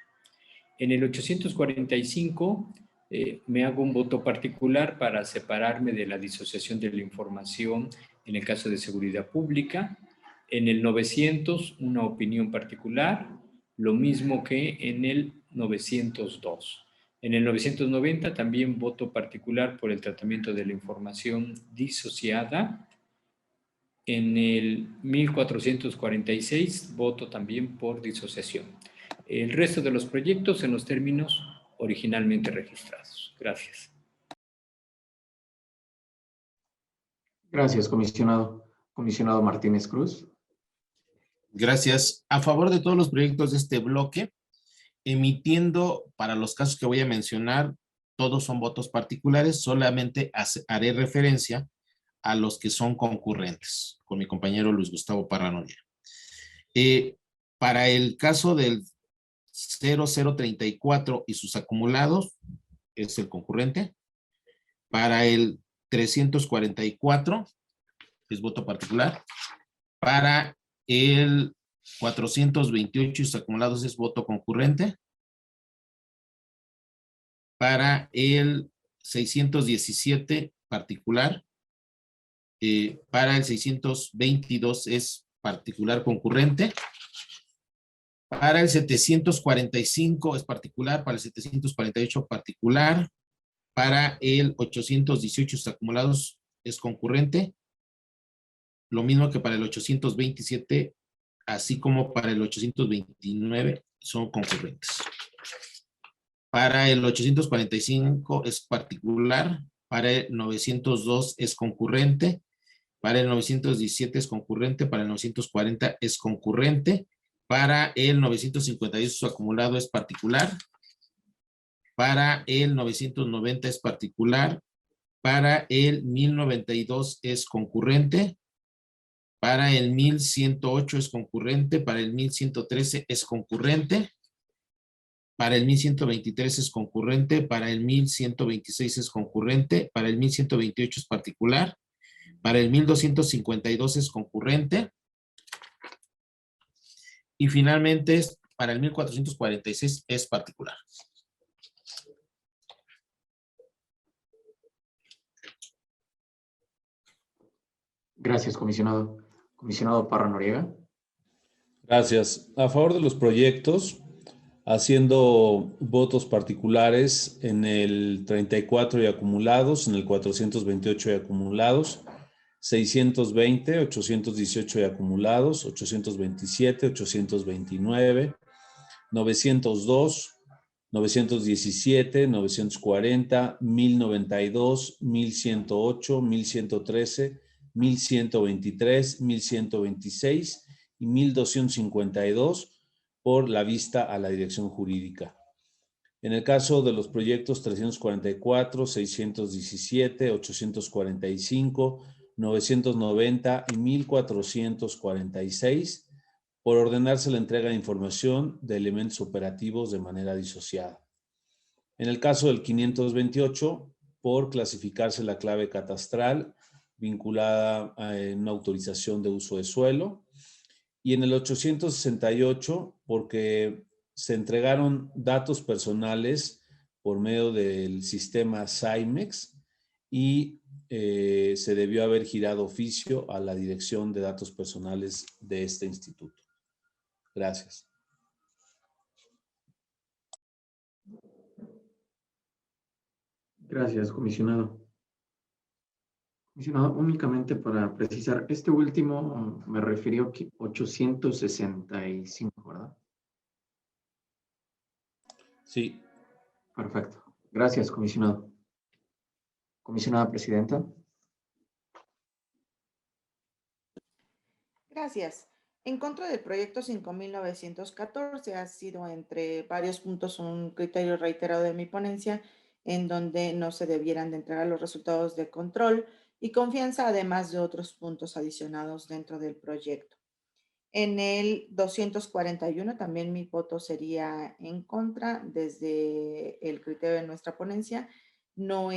En el 845 me hago un voto particular para separarme de la disociación de la información en el caso de seguridad pública. En el 900, una opinión particular, lo mismo que en el 902. En el 990 también voto particular por el tratamiento de la información disociada. En el 1446 voto también por disociación. El resto de los proyectos en los términos originalmente registrados. Gracias. Gracias, comisionado. Comisionado Martínez Cruz. Gracias. A favor de todos los proyectos de este bloque, emitiendo para los casos que voy a mencionar, todos son votos particulares, solamente haré referencia a los que son concurrentes, con mi compañero Luis Gustavo Parra Noriega. Para el caso del 0034 y sus acumulados, es el concurrente. Para el 344, es voto particular. Para el 428 y sus acumulados es voto concurrente. Para el 617 particular. Para el 622 es particular concurrente. Para el 745 es particular, para el 748 particular, para el 818 sus acumulados es concurrente, lo mismo que para el 827, así como para el 829 son concurrentes. Para el 845 es particular, para el 902 es concurrente, para el 917 es concurrente, para el 940 es concurrente, para el 958 su acumulado es particular, para el 990 es particular, para el 1092 es concurrente, para el 1108 es concurrente, para el 1113 es concurrente, para el 1123 es concurrente, para el 1126 es concurrente, para el 1128 es particular, para el 1252 es concurrente, y finalmente para el 1446 es particular. Gracias, comisionado. Comisionado Parra Noriega. Gracias. A favor de los proyectos, haciendo votos particulares en el 34 y acumulados, en el 428 y acumulados, 620, 818 y acumulados, 827, 829, 902, 917, 940, 1092, 1108, 1113, 1123, 1126 y 1252 por la vista a la dirección jurídica. En el caso de los proyectos 344, 617, 845, 990 y 1446, por ordenarse la entrega de información de elementos operativos de manera disociada. En el caso del 528, por clasificarse la clave catastral vinculada a una autorización de uso de suelo. Y en el 868, porque se entregaron datos personales por medio del sistema SIMEX y se debió haber girado oficio a la Dirección de Datos Personales de este instituto. Gracias. Gracias, comisionado. Comisionado, únicamente para precisar, este último me refirió que 865, ¿verdad? Sí. Perfecto. Gracias, comisionado. Comisionada presidenta. Gracias. En contra del proyecto 5914 ha sido entre varios puntos un criterio reiterado de mi ponencia en donde no se debieran de entregar los resultados de control y confianza, además de otros puntos adicionados dentro del proyecto. En el 241 también mi voto sería en contra desde el criterio de nuestra ponencia. No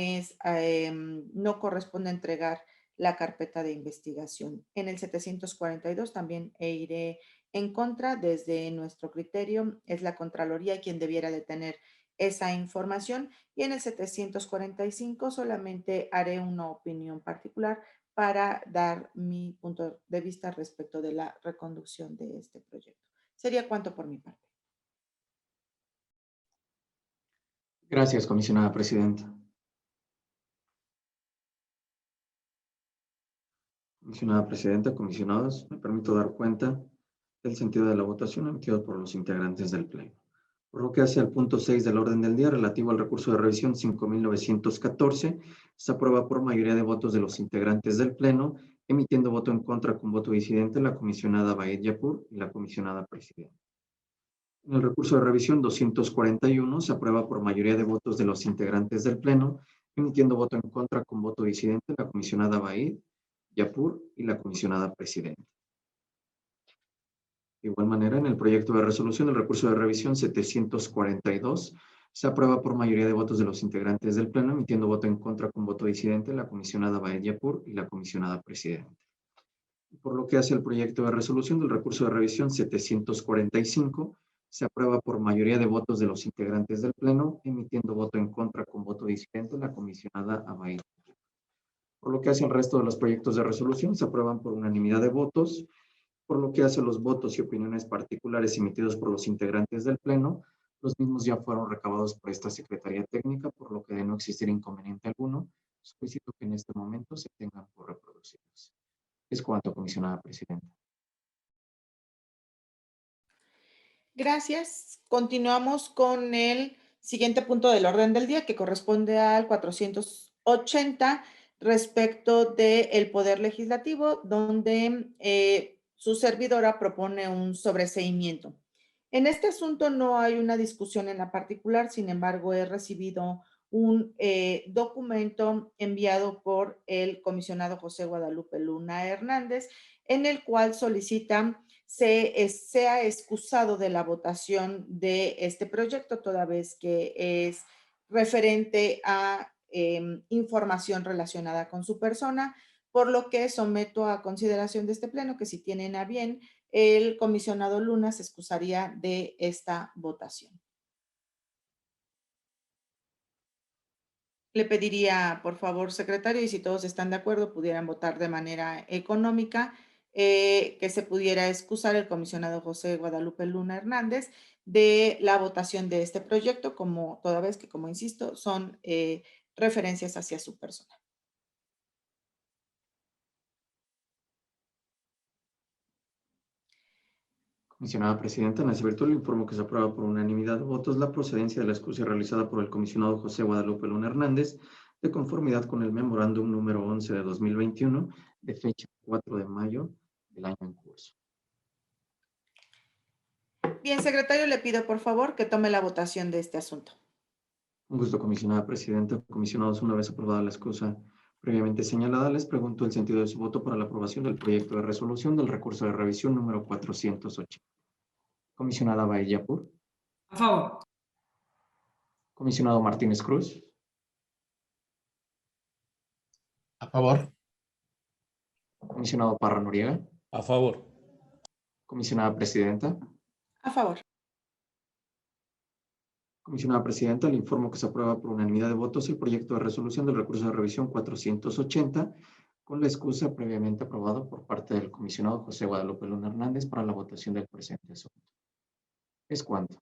corresponde entregar la carpeta de investigación. En el 742 también iré en contra desde nuestro criterio. Es la Contraloría quien debiera de tener esa información. Y en el 745 solamente haré una opinión particular para dar mi punto de vista respecto de la reconducción de este proyecto. Sería cuanto por mi parte. Gracias, comisionada presidenta. Comisionada presidenta, comisionados, me permito dar cuenta del sentido de la votación emitido por los integrantes del Pleno. Por lo que hace al punto 6 del orden del día relativo al recurso de revisión 5914, se aprueba por mayoría de votos de los integrantes del Pleno, emitiendo voto en contra con voto disidente la comisionada Baed Yapur y la comisionada presidenta. En el recurso de revisión 241 se aprueba por mayoría de votos de los integrantes del Pleno, emitiendo voto en contra con voto disidente la comisionada Baed Yapur y la comisionada presidenta. De igual manera, en el proyecto de resolución del recurso de revisión 742 se aprueba por mayoría de votos de los integrantes del Pleno, emitiendo voto en contra con voto disidente la comisionada Baed Yapur y la comisionada presidenta. Por lo que hace el proyecto de resolución del recurso de revisión 745, se aprueba por mayoría de votos de los integrantes del Pleno, emitiendo voto en contra con voto disidente la comisionada Baed. Por lo que hace el resto de los proyectos de resolución, se aprueban por unanimidad de votos. Por lo que hace los votos y opiniones particulares emitidos por los integrantes del Pleno, los mismos ya fueron recabados por esta Secretaría Técnica, por lo que de no existir inconveniente alguno, solicito que en este momento se tengan por reproducidos. Es cuanto, comisionada presidenta. Gracias. Continuamos con el siguiente punto del orden del día que corresponde al 480 respecto del Poder Legislativo, donde su servidora propone un sobreseimiento. En este asunto no hay una discusión en la particular, sin embargo, he recibido un documento enviado por el comisionado José Guadalupe Luna Hernández, en el cual solicitan sea excusado de la votación de este proyecto, toda vez que es referente a información relacionada con su persona, por lo que someto a consideración de este pleno que si tienen a bien, el comisionado Luna se excusaría de esta votación. Le pediría, por favor, secretario, y si todos están de acuerdo, pudieran votar de manera económica, que se pudiera excusar el comisionado José Guadalupe Luna Hernández de la votación de este proyecto, como toda vez que, como insisto, son referencias hacia su persona. Comisionada presidenta, en ese virtud le informo que se aprueba por unanimidad de votos la procedencia de la excusa realizada por el comisionado José Guadalupe Luna Hernández, de conformidad con el memorándum número 11 de 2021, de fecha 4 de mayo del año en curso. Bien, secretario, le pido por favor que tome la votación de este asunto. Un gusto, comisionada presidenta. Comisionados, una vez aprobada la excusa previamente señalada, les pregunto el sentido de su voto para la aprobación del proyecto de resolución del recurso de revisión número 408. Comisionada Baed Yapur. A favor. Comisionado Martínez Cruz. A favor. Comisionado Parra Noriega. A favor. Comisionada presidenta. A favor. Comisionada presidenta, le informo que se aprueba por unanimidad de votos el proyecto de resolución del recurso de revisión 480 con la excusa previamente aprobado por parte del comisionado José Guadalupe Luna Hernández para la votación del presente asunto. Es cuanto.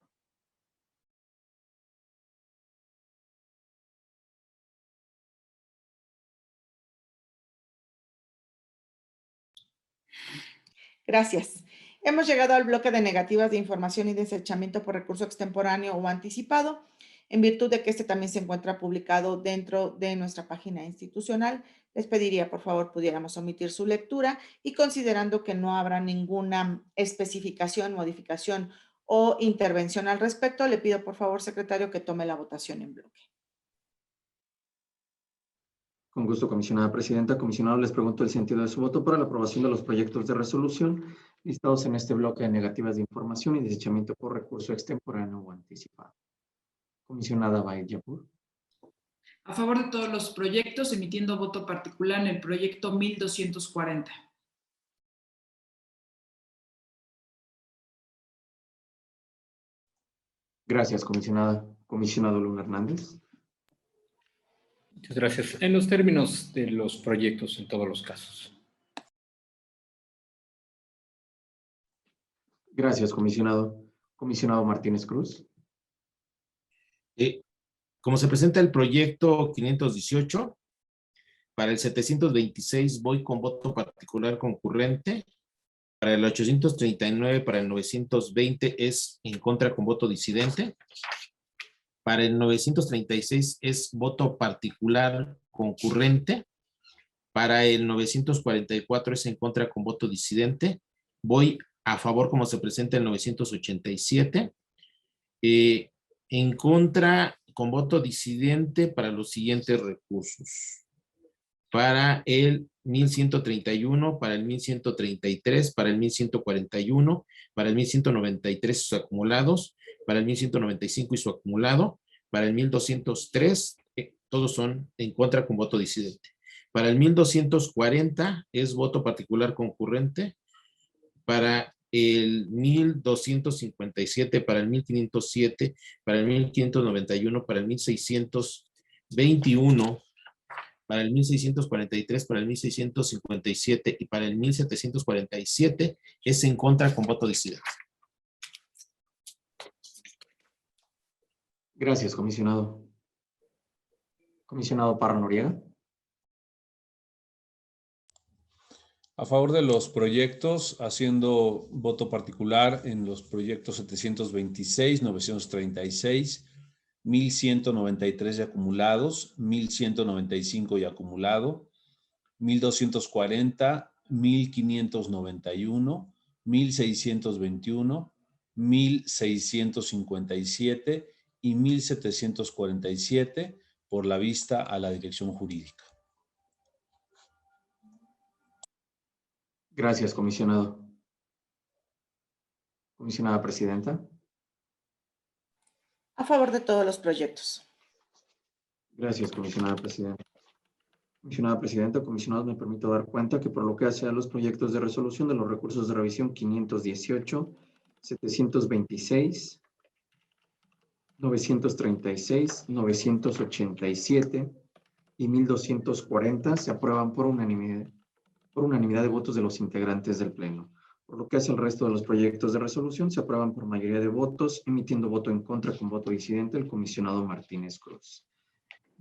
Gracias. Hemos llegado al bloque de negativas de información y desechamiento por recurso extemporáneo o anticipado, en virtud de que este también se encuentra publicado dentro de nuestra página institucional. Les pediría, por favor, pudiéramos omitir su lectura y considerando que no habrá ninguna especificación, modificación o intervención al respecto, le pido, por favor, secretario, que tome la votación en bloque. Con gusto, comisionada presidenta. Comisionados, les pregunto el sentido de su voto para la aprobación de los proyectos de resolución listados en este bloque de negativas de información y desechamiento por recurso extemporáneo o anticipado. Comisionada Baid Yapur. A favor de todos los proyectos, emitiendo voto particular en el proyecto 1240. Gracias, comisionada. Comisionado Luna Hernández. Muchas gracias. En los términos de los proyectos, en todos los casos. Gracias, comisionado. Comisionado Martínez Cruz. Como se presenta el proyecto 518, para el 726 voy con voto particular concurrente. Para el 839, para el 920 es en contra con voto disidente. Para el 936 es voto particular concurrente. Para el 944 es en contra con voto disidente. Voy a favor como se presenta el 987. En contra con voto disidente para los siguientes recursos. Para el 1131, para el 1133, para el 1141, para el 1193 sus acumulados, para el 1195 y su acumulado, para el 1203, todos son en contra con voto disidente. Para el 1240 es voto particular concurrente. Para el 1257, para el 1507, para el 1591, para el 1621, para el 1643, para el 1657 y para el 1747 es en contra con voto disidente. Gracias, comisionado. Comisionado Parra Noriega. A favor de los proyectos, haciendo voto particular en los proyectos 726, 936, 1193 y acumulados, 1195 y acumulado, 1240, 1591, 1621, 1657 y 1747 por la vista a la dirección jurídica. Gracias, comisionado. Comisionada presidenta. A favor de todos los proyectos. Gracias, comisionada presidenta. Comisionada presidenta, comisionados, me permito dar cuenta que por lo que hace a los proyectos de resolución de los recursos de revisión 518, 726, 936, 987 y 1240 se aprueban por unanimidad de votos de los integrantes del Pleno. Por lo que hace al resto de los proyectos de resolución, se aprueban por mayoría de votos, emitiendo voto en contra con voto disidente el comisionado Martínez Cruz.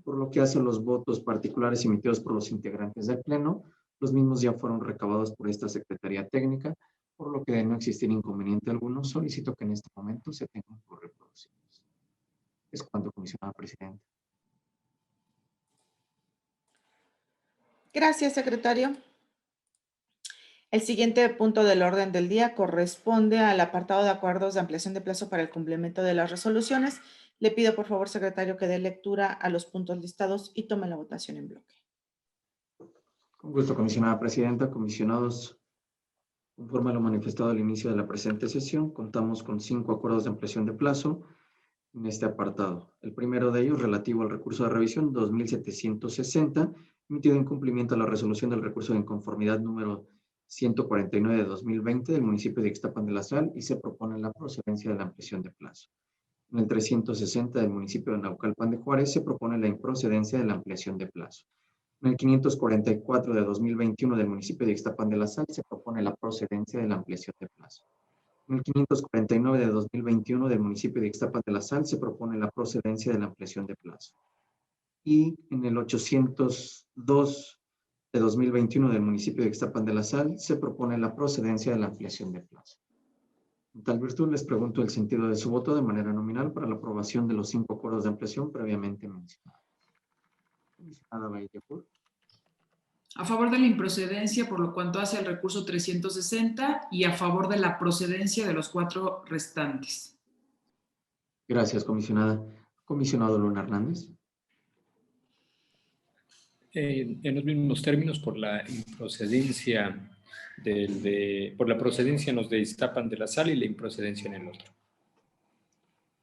Por lo que hace a los votos particulares emitidos por los integrantes del Pleno, los mismos ya fueron recabados por esta Secretaría Técnica, por lo que de no existir inconveniente alguno, solicito que en este momento se tengan por reproducidos. Es cuanto, comisionada presidenta. Gracias, secretario. El siguiente punto del orden del día corresponde al apartado de acuerdos de ampliación de plazo para el cumplimiento de las resoluciones. Le pido, por favor, secretario, que dé lectura a los puntos listados y tome la votación en bloque. Con gusto, comisionada presidenta. Comisionados, conforme a lo manifestado al inicio de la presente sesión, contamos con 5 acuerdos de ampliación de plazo en este apartado. El primero de ellos, relativo al recurso de revisión 2760, emitido en cumplimiento a la resolución del recurso de inconformidad número 149 de 2020 del municipio de Ixtapan de la Sal y se propone la procedencia de la ampliación de plazo. En el 360 del municipio de Naucalpan de Juárez se propone la improcedencia de la ampliación de plazo. En el 544 de 2021 del municipio de Ixtapan de la Sal se propone la procedencia de la ampliación de plazo. En el 549 de 2021 del municipio de Ixtapan de la Sal se propone la procedencia de la ampliación de plazo. Y en el 802 de 2021 del municipio de Ixtapan de la Sal, se propone la procedencia de la ampliación de plazo. En tal virtud, les pregunto el sentido de su voto de manera nominal para la aprobación de los 5 acuerdos de ampliación previamente mencionados. Comisionada Vallepur. A favor de la improcedencia por lo cuanto hace el recurso 360 y a favor de la procedencia de los 4 restantes. Gracias, comisionada. Comisionado Luna Hernández. En los mismos términos, por la improcedencia por la procedencia en los de Ixtapan de la Sal y la improcedencia en el otro.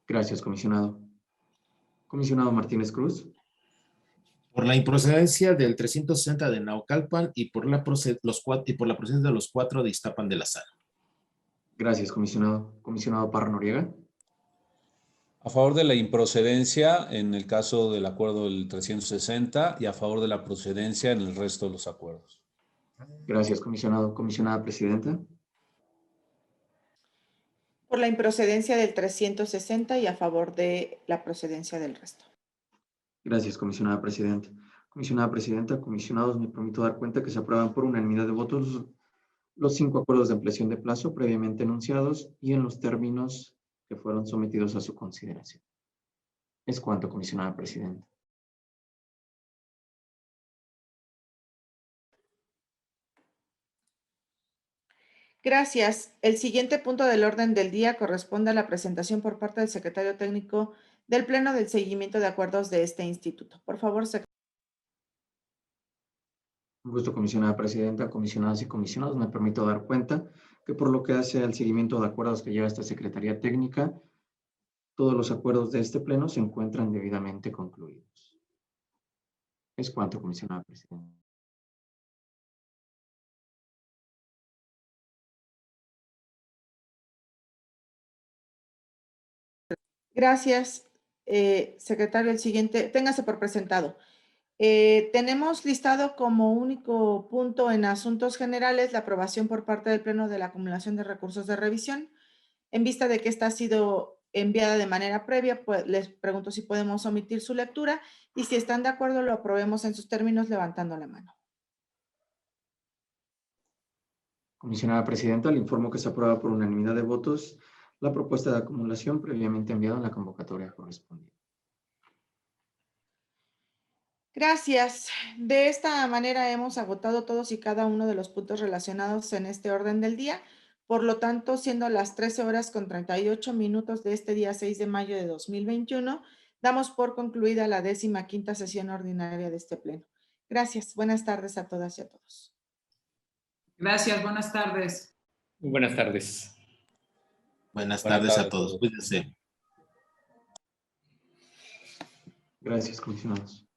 Gracias, comisionado. Comisionado Martínez Cruz. Por la improcedencia del 360 de Naucalpan y por la procedencia de los 4 de Ixtapan de la Sal. Gracias, comisionado. Comisionado Parra Noriega. A favor de la improcedencia en el caso del acuerdo del 360 y a favor de la procedencia en el resto de los acuerdos. Gracias, comisionado. Comisionada Presidenta. Por la improcedencia del 360 y a favor de la procedencia del resto. Gracias, comisionada Presidenta. Comisionada Presidenta, comisionados, me permito dar cuenta que se aprueban por unanimidad de votos los 5 acuerdos de ampliación de plazo previamente enunciados y en los términos que fueron sometidos a su consideración. Es cuanto, comisionada Presidenta. Gracias. El siguiente punto del orden del día corresponde a la presentación por parte del secretario técnico del Pleno del seguimiento de acuerdos de este instituto. Por favor, secretario. Un gusto, comisionada Presidenta, comisionadas y comisionados. Me permito dar cuenta que por lo que hace al seguimiento de acuerdos que lleva esta Secretaría Técnica, todos los acuerdos de este Pleno se encuentran debidamente concluidos. Es cuanto, comisionada Presidenta. Gracias, secretario. El siguiente, téngase por presentado. Tenemos listado como único punto en asuntos generales la aprobación por parte del Pleno de la acumulación de recursos de revisión. En vista de que esta ha sido enviada de manera previa, pues les pregunto si podemos omitir su lectura y si están de acuerdo lo aprobemos en sus términos levantando la mano. Comisionada Presidenta, le informo que se aprueba por unanimidad de votos la propuesta de acumulación previamente enviada en la convocatoria correspondiente. Gracias. De esta manera hemos agotado todos y cada uno de los puntos relacionados en este orden del día. Por lo tanto, siendo las 13:38 de este día 6 de mayo de 2021, damos por concluida la 15ª sesión ordinaria de este Pleno. Gracias. Buenas tardes a todas y a todos. Gracias, buenas tardes. Muy buenas tardes. Buenas tardes a todos. Cuídense. Gracias, comisionados.